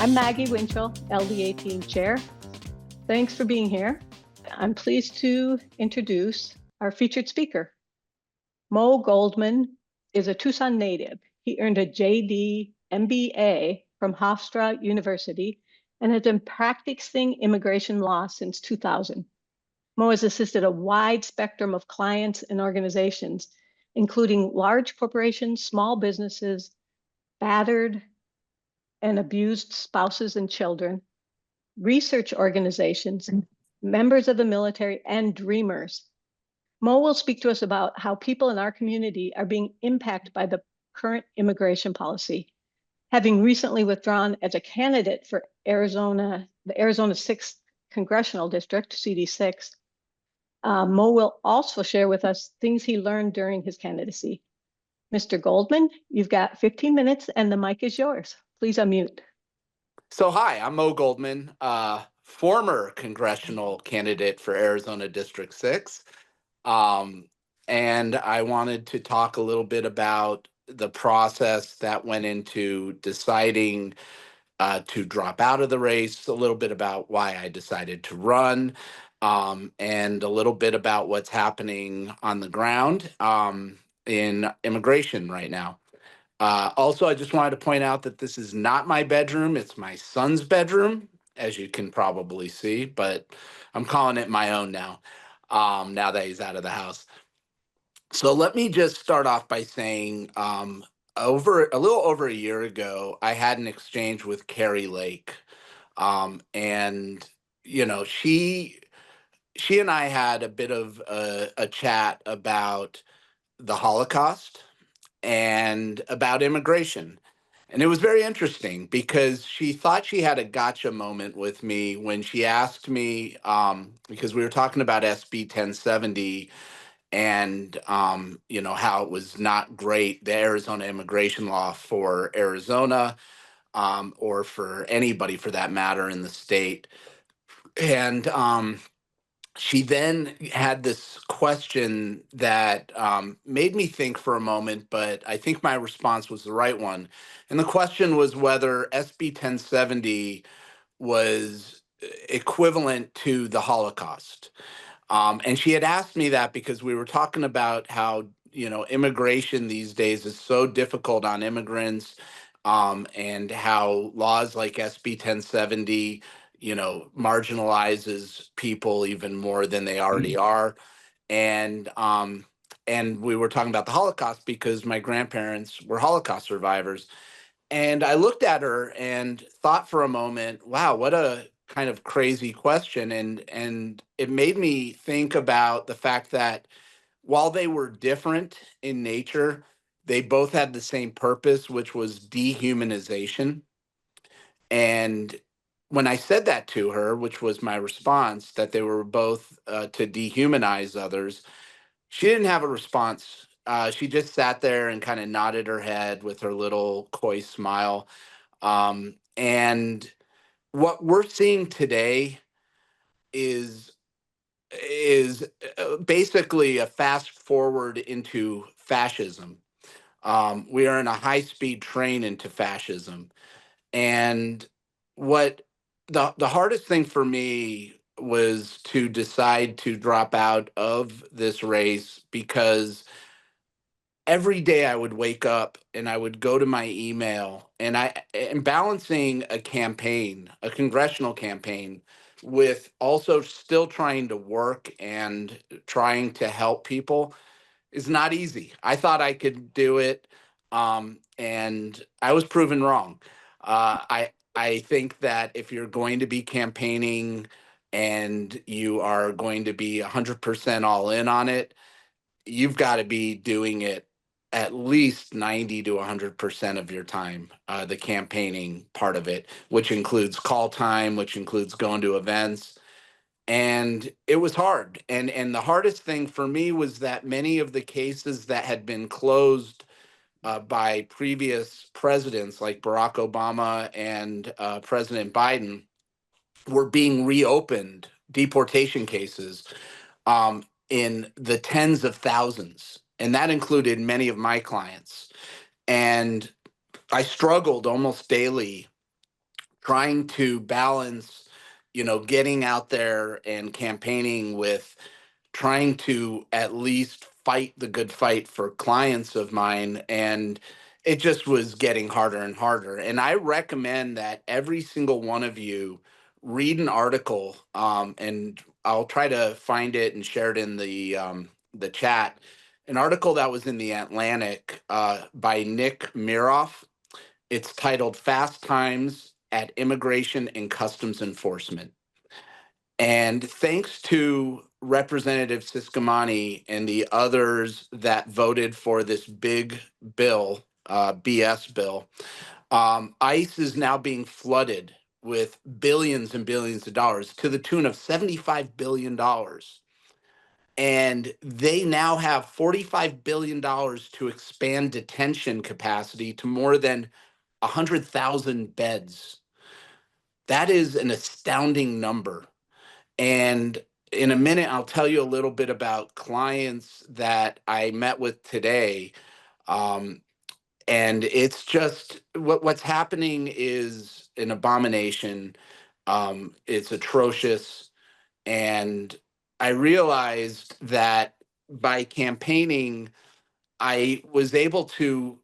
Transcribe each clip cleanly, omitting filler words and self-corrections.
I'm Maggie Winchell, LDA Team Chair. Thanks for being here. I'm pleased to introduce our featured speaker. Mo Goldman is a Tucson native. He earned a JD MBA from Hofstra University and has been practicing immigration law since 2000. Mo has assisted a wide spectrum of clients and organizations, including large corporations, small businesses, battered and abused spouses and children, research organizations, members of the military, and dreamers. Mo will speak to us about how people in our community are being impacted by the current immigration policy. Having recently withdrawn as a candidate for Arizona, the Arizona 6th Congressional District, CD6, Mo will also share with us things he learned during his candidacy. Mr. Goldman, you've got 15 minutes and the mic is yours. Please unmute. So hi, I'm Mo Goldman, former congressional candidate for Arizona District 6. And I wanted to talk a little bit about the process that went into deciding to drop out of the race, a little bit about why I decided to run, and a little bit about what's happening on the ground in immigration right now. Also, I just wanted to point out that this is not my bedroom. It's my son's bedroom, as you can probably see, but I'm calling it my own now, now that he's out of the house. So let me just start off by saying a little over a year ago, I had an exchange with Carrie Lake. And, she and I had a bit of a chat about the Holocaust and about immigration. And it was very interesting because she thought she had a gotcha moment with me when she asked me, because we were talking about SB 1070 and, how it was not great, the Arizona immigration law for Arizona, or for anybody for that matter in the state. And she then had this question that made me think for a moment, but I think my response was the right one. And the question was whether SB 1070 was equivalent to the Holocaust. And she had asked me that because we were talking about how, immigration these days is so difficult on immigrants, and how laws like SB 1070 marginalizes people even more than they already are. And we were talking about the Holocaust because my grandparents were Holocaust survivors. And I looked at her and thought for a moment, wow, what a kind of crazy question. And it made me think about the fact that while they were different in nature, they both had the same purpose, which was dehumanization. And when I said that to her, which was my response, that they were both to dehumanize others, she didn't have a response. She just sat there and kind of nodded her head with her little coy smile. And what we're seeing today is basically a fast forward into fascism. We are in a high speed train into fascism. And what the hardest thing for me was to decide to drop out of this race because every day I would wake up and I would go to my email and I am balancing a campaign, a congressional campaign, with also still trying to work and trying to help people is not easy. I thought I could do it, and I was proven wrong. I think that if you're going to be campaigning and you are going to be 100% all in on it, you've got to be doing it at least 90 to 100% of your time, the campaigning part of it, which includes call time, which includes going to events. And it was hard. And the hardest thing for me was that many of the cases that had been closed by previous presidents like Barack Obama and President Biden were being reopened, deportation cases, in the tens of thousands. And that included many of my clients. And I struggled almost daily trying to balance, getting out there and campaigning with trying to at least fight the good fight for clients of mine. And it just was getting harder and harder. And I recommend that every single one of you read an article, and I'll try to find it and share it in the chat. An article that was in the Atlantic by Nick Miroff. It's titled Fast Times at Immigration and Customs Enforcement. And thanks to Representative Siscomani and the others that voted for this big bill, BS bill, ICE is now being flooded with billions and billions of dollars to the tune of $75 billion. And they now have $45 billion to expand detention capacity to more than 100,000 beds. That is an astounding number. And in a minute, I'll tell you a little bit about clients that I met with today. Um, and it's just what's happening is an abomination. It's atrocious. And I realized that by campaigning, I was able to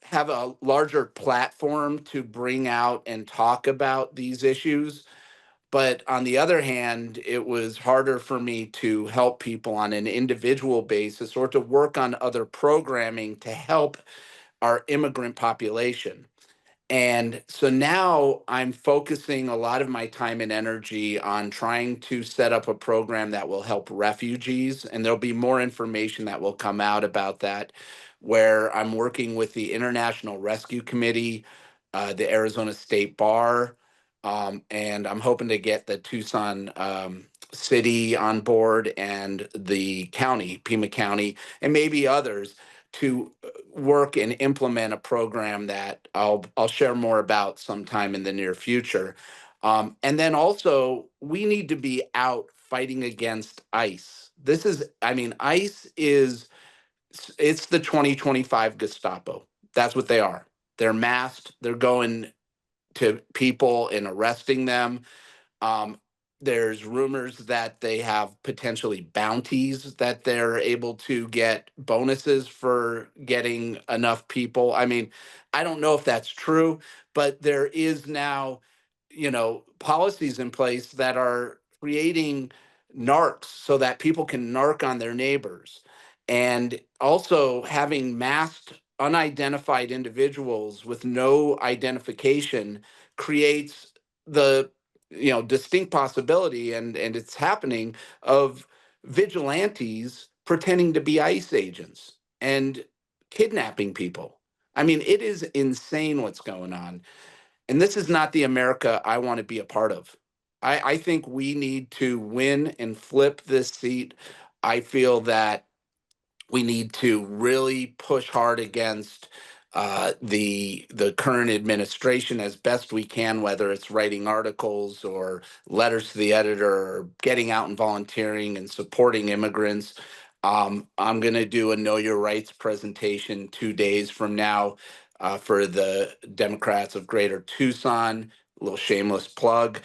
have a larger platform to bring out and talk about these issues. But on the other hand, it was harder for me to help people on an individual basis or to work on other programming to help our immigrant population. And so now I'm focusing a lot of my time and energy on trying to set up a program that will help refugees. And there'll be more information that will come out about that, where I'm working with the International Rescue Committee, the Arizona State Bar, and I'm hoping to get the Tucson city on board and the county, Pima County, and maybe others to work and implement a program that I'll share more about sometime in the near future. And then also, we need to be out fighting against ICE. ICE is it's the 2025 Gestapo. That's what they are. They're masked. They're going to people and arresting them. Um, there's rumors that they have potentially bounties that they're able to get bonuses for getting enough people. I mean, I don't know if that's true, but there is now, policies in place that are creating narcs so that people can narc on their neighbors. And also having masked unidentified individuals with no identification creates the distinct possibility, and it's happening, of vigilantes pretending to be ICE agents and kidnapping people. I mean, it is insane what's going on. And this is not the America I want to be a part of. I think we need to win and flip this seat. I feel that we need to really push hard against the current administration as best we can, whether it's writing articles or letters to the editor or getting out and volunteering and supporting immigrants. I'm going to do a Know Your Rights presentation 2 days from now for the Democrats of Greater Tucson. A little shameless plug.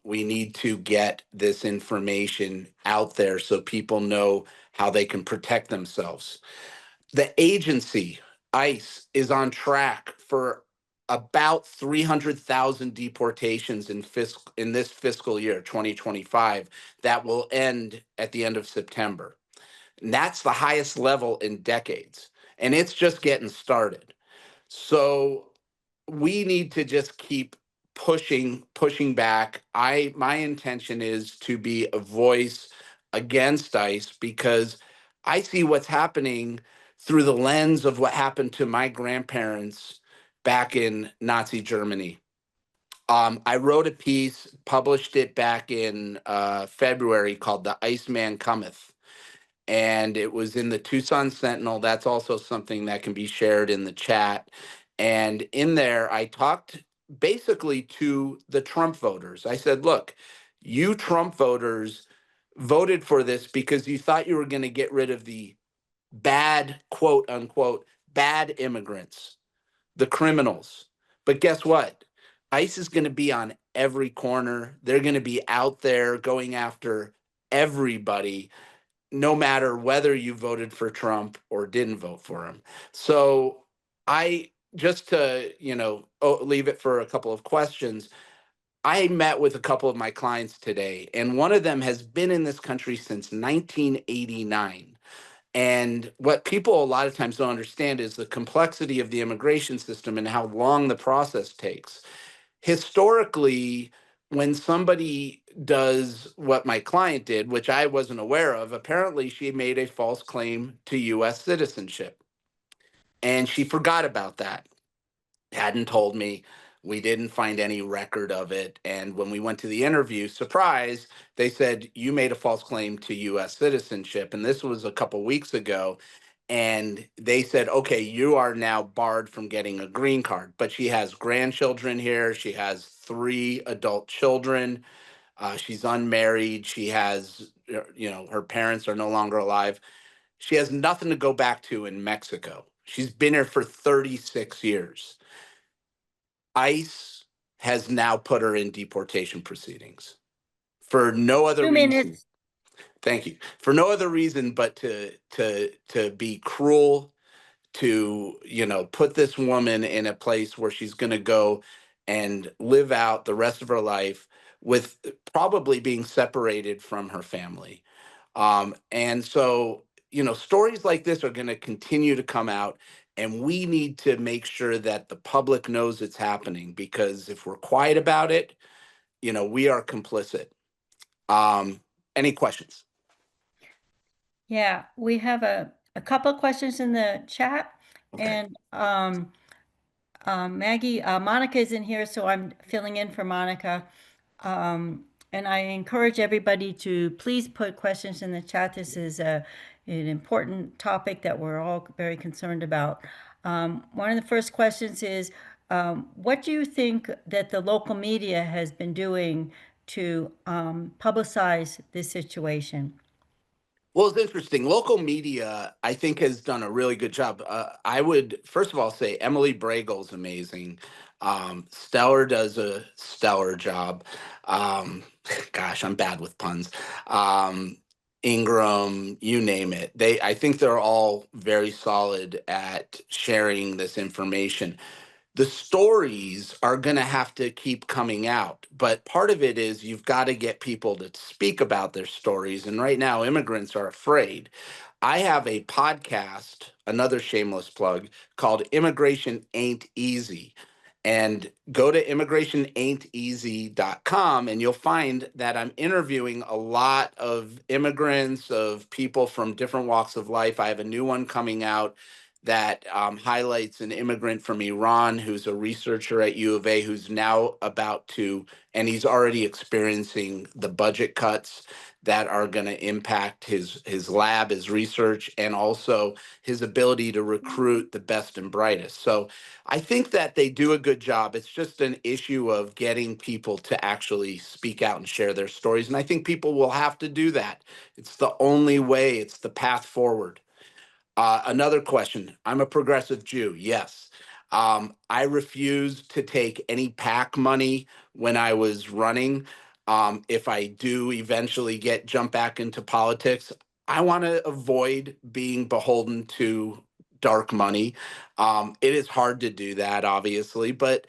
We need to get this information out there so people know how they can protect themselves. The agency, ICE, is on track for about 300,000 deportations in this fiscal year, 2025, that will end at the end of September. And that's the highest level in decades. And it's just getting started. So we need to just keep pushing back. My intention is to be a voice against ICE because I see what's happening through the lens of what happened to my grandparents back in Nazi Germany. I wrote a piece, published it back in February, called "The Iceman Cometh," and it was in the Tucson Sentinel. That's also something that can be shared in the chat. And in there, I talked basically to the Trump voters. I said, look, you Trump voters voted for this because you thought you were going to get rid of the bad, quote unquote, bad immigrants, the criminals. But guess what? ICE is going to be on every corner. They're going to be out there going after everybody, no matter whether you voted for Trump or didn't vote for him. So I just to, leave it for a couple of questions. I met with a couple of my clients today, and one of them has been in this country since 1989. And what people a lot of times don't understand is the complexity of the immigration system and how long the process takes. Historically, when somebody does what my client did, which I wasn't aware of, apparently she made a false claim to US citizenship. And she forgot about that, hadn't told me. We didn't find any record of it. And when we went to the interview, surprise, they said, you made a false claim to US citizenship. And this was a couple weeks ago. And they said, okay, you are now barred from getting a green card. But she has grandchildren here. She has 3 adult children. She's unmarried. She has, her parents are no longer alive. She has nothing to go back to in Mexico. She's been here for 36 years. ICE has now put her in deportation proceedings for no other Two reason. minutes. Thank you. For no other reason but to be cruel, to put this woman in a place where she's going to go and live out the rest of her life with probably being separated from her family. And so, stories like this are going to continue to come out, and we need to make sure that the public knows it's happening, because if we're quiet about it, we are complicit. Any questions? Yeah, we have a couple of questions in the chat. Okay. And Maggie, Monica is in here, so I'm filling in for Monica. And I encourage everybody to please put questions in the chat. This is an important topic that we're all very concerned about. One of the first questions is, what do you think that the local media has been doing to publicize this situation? Well, it's interesting. Local media, I think, has done a really good job. I would, first of all, say Emily Bragel's amazing. Stellar does a stellar job. Um, Gosh, I'm bad with puns. Um, Ingram, you name it. I think they're all very solid at sharing this information. The stories are going to have to keep coming out. But part of it is you've got to get people to speak about their stories. And right now, immigrants are afraid. I have a podcast, another shameless plug, called Immigration Ain't Easy. And go to immigrationainteasy.com and you'll find that I'm interviewing a lot of immigrants, of people from different walks of life. I have a new one coming out that highlights an immigrant from Iran who's a researcher at U of A, who's now about to, and he's already experiencing the budget cuts that are going to impact his lab, his research, and also his ability to recruit the best and brightest. So I think that they do a good job. It's just an issue of getting people to actually speak out and share their stories. And I think people will have to do that. It's the only way, it's the path forward. Another question. I'm a progressive Jew. Yes. I refused to take any PAC money when I was running. If I do eventually jump back into politics, I want to avoid being beholden to dark money. It is hard to do that, obviously, but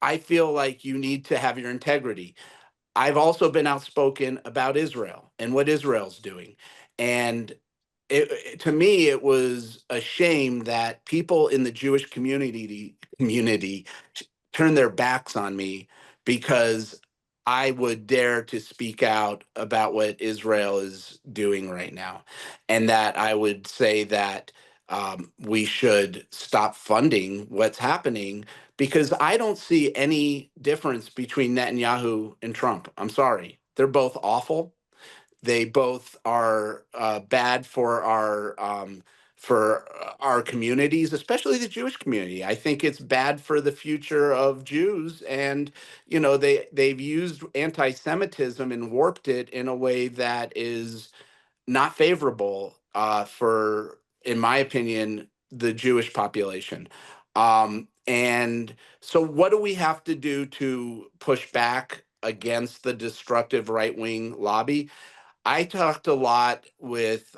I feel like you need to have your integrity. I've also been outspoken about Israel and what Israel's doing. And to me, it was a shame that people in the Jewish community turn their backs on me because I would dare to speak out about what Israel is doing right now, and that I would say that we should stop funding what's happening, because I don't see any difference between Netanyahu and Trump. I'm sorry, they're both awful. They both are bad for our communities, especially the Jewish community. I think it's bad for the future of Jews, and they've used anti-Semitism and warped it in a way that is not favorable for, in my opinion, the Jewish population. And so, what do we have to do to push back against the destructive right wing lobby? I talked a lot with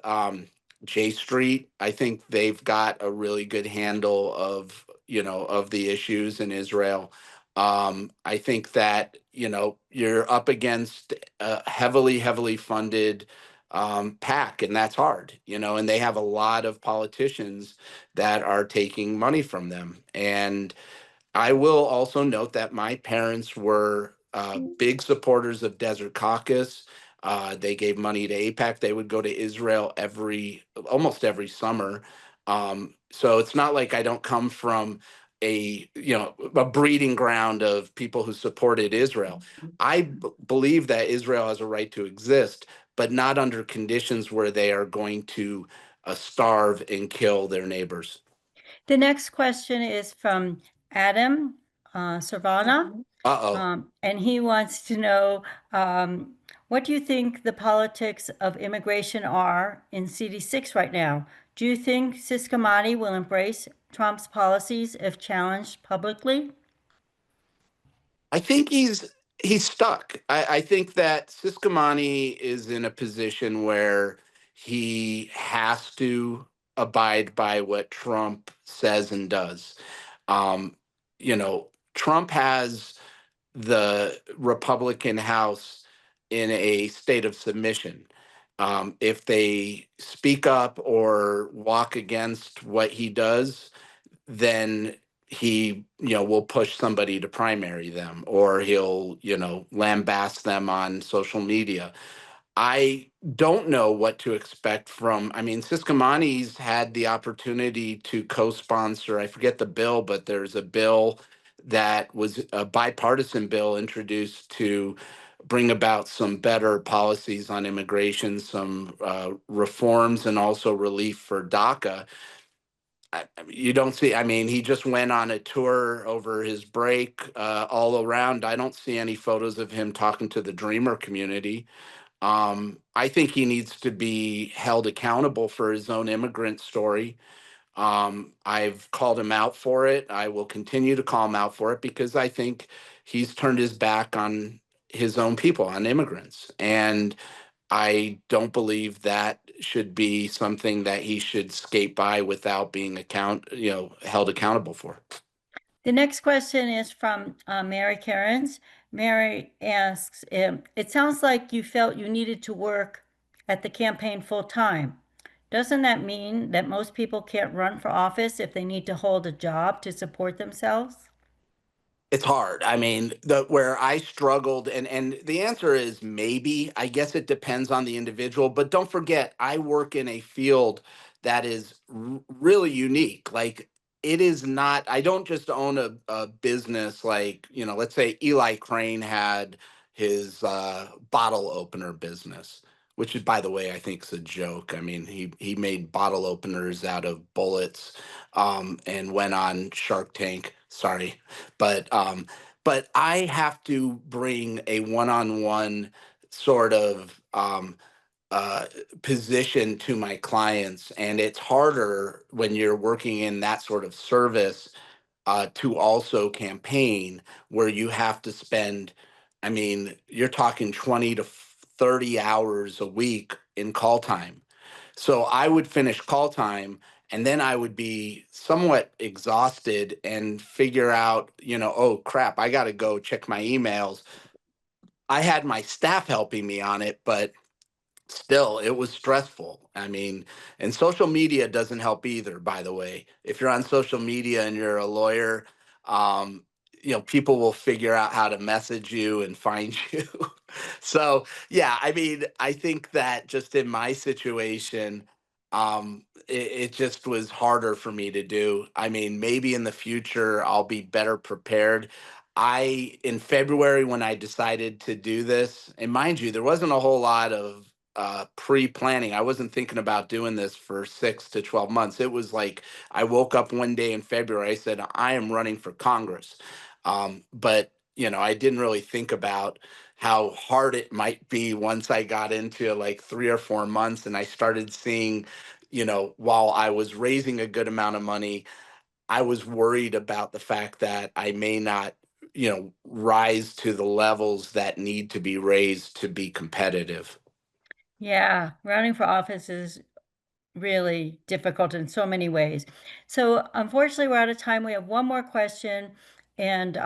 J Street. I think they've got a really good handle of, of the issues in Israel. I think that, you're up against a heavily funded PAC, and that's hard, and they have a lot of politicians that are taking money from them. And I will also note that my parents were big supporters of Desert Caucus. They gave money to APAC. They would go to Israel almost every summer. So it's not like I don't come from a breeding ground of people who supported Israel. I believe that Israel has a right to exist, but not under conditions where they are going to starve and kill their neighbors. The next question is from Adam Servana. Uh-oh. And he wants to know, what do you think the politics of immigration are in CD6 right now? Do you think Ciscomani will embrace Trump's policies if challenged publicly? I think he's stuck. I think that Ciscomani is in a position where he has to abide by what Trump says and does. Um, Trump has the Republican House in a state of submission. If they speak up or walk against what he does, then he will push somebody to primary them, or he'll lambast them on social media. I don't know what to expect from. I mean, Ciscomani's had the opportunity to co-sponsor, I forget the bill, but there's a bill that was a bipartisan bill introduced to bring about some better policies on immigration, some reforms, and also relief for DACA. You don't see, I mean, he just went on a tour over his break all around. I don't see any photos of him talking to the Dreamer community. I think he needs to be held accountable for his own immigrant story. I've called him out for it. I will continue to call him out for it because I think he's turned his back on his own people, on immigrants. And I don't believe that should be something that he should skate by without being held accountable for. The next question is from Mary Cairns. Mary asks, it sounds like you felt you needed to work at the campaign full time. Doesn't that mean that most people can't run for office if they need to hold a job to support themselves? It's hard. I mean, where I struggled, and the answer is maybe. I guess it depends on the individual, but don't forget, I work in a field that is really unique. Like, it is not. I don't just own a business like, let's say Eli Crane had his bottle opener business, which is, by the way, I think is a joke. I mean, he made bottle openers out of bullets, and went on Shark Tank. Sorry, but I have to bring a one-on-one sort of uh, position to my clients, and it's harder when you're working in that sort of service to also campaign, where you have to spend. I mean, you're talking 20 to 30 hours a week in call time. So I would finish call time, and then I would be somewhat exhausted and figure out, oh crap, I got to go check my emails. I had my staff helping me on it, but still it was stressful. I mean, and social media doesn't help either, by the way. If you're on social media and you're a lawyer, um people will figure out how to message you and find you. So yeah, I mean, I think that just in my situation, it just was harder for me to do. I mean, maybe in the future I'll be better prepared. In February, when I decided to do this, and mind you, there wasn't a whole lot of pre-planning. I wasn't thinking about doing this for 6 to 12 months. It was like I woke up one day in February. I said, I am running for Congress. But I didn't really think about how hard it might be once I got into like 3 or 4 months and I started seeing, while I was raising a good amount of money, I was worried about the fact that I may not, rise to the levels that need to be raised to be competitive. Yeah, running for office is really difficult in so many ways. So unfortunately, we're out of time. We have one more question, and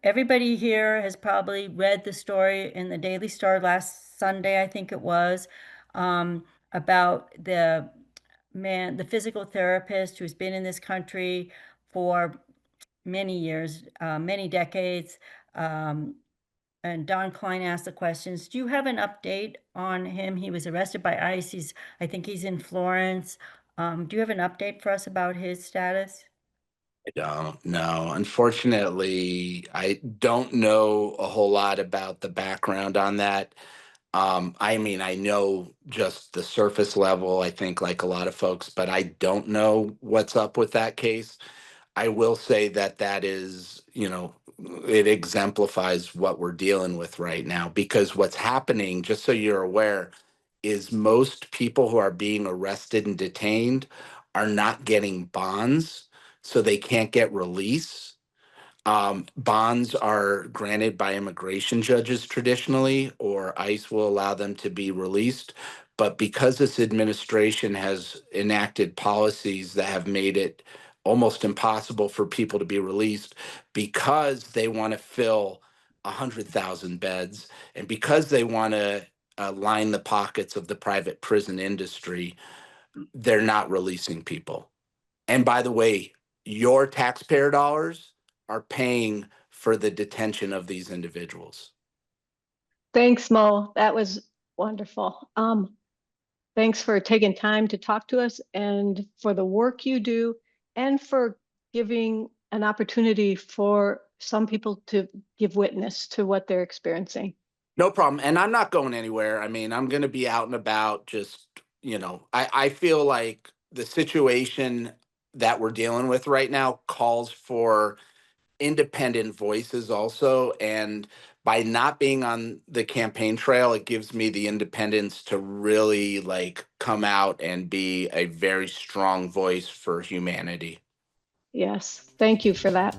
everybody here has probably read the story in the Daily Star last Sunday, I think it was, about the physical therapist who's been in this country for many years, many decades. And Don Klein asked the questions. Do you have an update on him? He was arrested by ICE. I think he's in Florence. Do you have an update for us about his status? I don't know. Unfortunately, I don't know a whole lot about the background on that. I mean, I know just the surface level, I think, like a lot of folks, but I don't know what's up with that case. I will say that that is, it exemplifies what we're dealing with right now, because what's happening, just so you're aware, is most people who are being arrested and detained are not getting bonds, so they can't get release. Bonds are granted by immigration judges traditionally, or ICE will allow them to be released. But because this administration has enacted policies that have made it almost impossible for people to be released, because they want to fill 100,000 beds, and because they want to line the pockets of the private prison industry, they're not releasing people. And by the way, your taxpayer dollars are paying for the detention of these individuals. Thanks, Mo. That was wonderful. Thanks for taking time to talk to us and for the work you do and for giving an opportunity for some people to give witness to what they're experiencing. No problem. And I'm not going anywhere. I mean, I'm going to be out and about. Just, I feel like the situation that we're dealing with right now calls for independent voices also. And by not being on the campaign trail, it gives me the independence to really like come out and be a very strong voice for humanity. Yes, thank you for that.